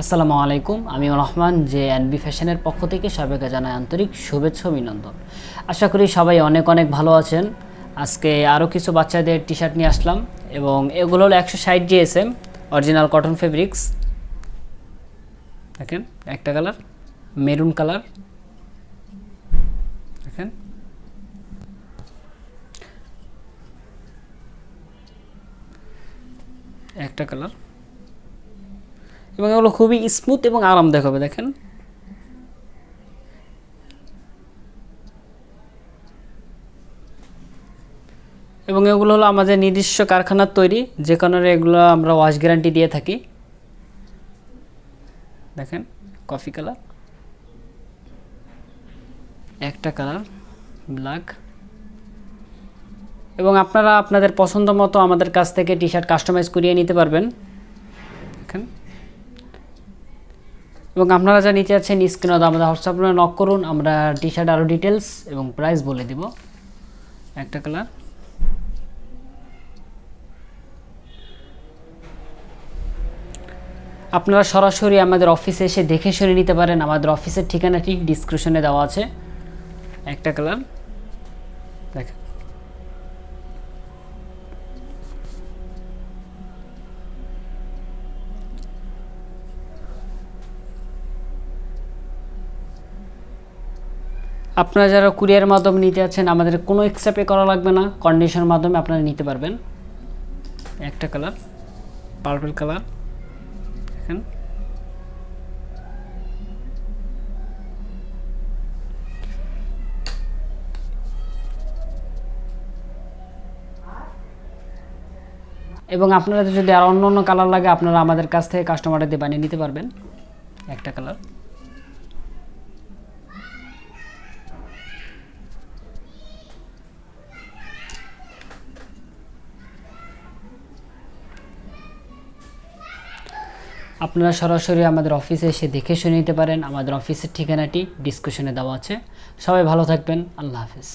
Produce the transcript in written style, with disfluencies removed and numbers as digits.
আসসালামু আলাইকুম, আমি রহমান যে এনবি ফ্যাশনের পক্ষ থেকে সবাইকে জানাই আন্তরিক শুভেচ্ছা অভিনন্দন। আশা করি সবাই অনেক অনেক ভালো আছেন। আজকে আরও কিছু বাচ্চাদের টি শার্ট নিয়ে আসলাম এবং এগুলো হলো 160 জিএসএম অরিজিনাল কটন ফেব্রিক্স। দেখেন একটা কালার মেরুন কালার, দেখেন একটা কালার, এবং এগুলো খুবই স্মুথ এবং আরামদায়ক হবে। দেখেন এবং এগুলো হলো আমাদের নিজস্ব কারখানার তৈরি, যে কারণে এগুলো আমরা ওয়াশ গ্যারান্টি দিয়ে থাকি। দেখেন কফি কালার, একটা কালার ব্ল্যাক, এবং আপনারা আপনাদের পছন্দ মতো আমাদের কাছ থেকে টি শার্ট কাস্টমাইজ করিয়ে নিতে পারবেন। দেখেন, এবং আপনারা যা নিতে চাচ্ছেন স্ক্রিনে আমাদের হোয়াটসঅ্যাপে নক করুন, আমরা টি শার্ট আরও ডিটেলস এবং প্রাইস বলে দিব। একটা কালার, আপনারা সরাসরি আমাদের অফিসে এসে দেখে শুনে নিতে পারেন। আমাদের অফিসের ঠিকানাটি ডিসক্রিপশনে দেওয়া আছে। একটা কালার, দেখেন আপনারা যারা কুরিয়ার মাধ্যমে নিতে যাচ্ছেন আমাদের কোনো এক্সট্রা পে করা লাগবে না, কন্ডিশনের মাধ্যমে আপনারা নিতে পারবেন। একটা কালার পার্পল কালার, দেখেন এবং আপনারা যদি আর অন্য অন্য কালার লাগে আপনারা আমাদের কাছ থেকে কাস্টমারদের বানিয়ে নিতে পারবেন। একটা কালার, আপনারা সরাসরি আমাদের অফিসে এসে দেখে শুনে নিতে পারেন। আমাদের অফিসের ঠিকানাটি ডিসক্রিপশনে দেওয়া আছে। সবাই ভালো থাকবেন, আল্লাহ হাফেজ।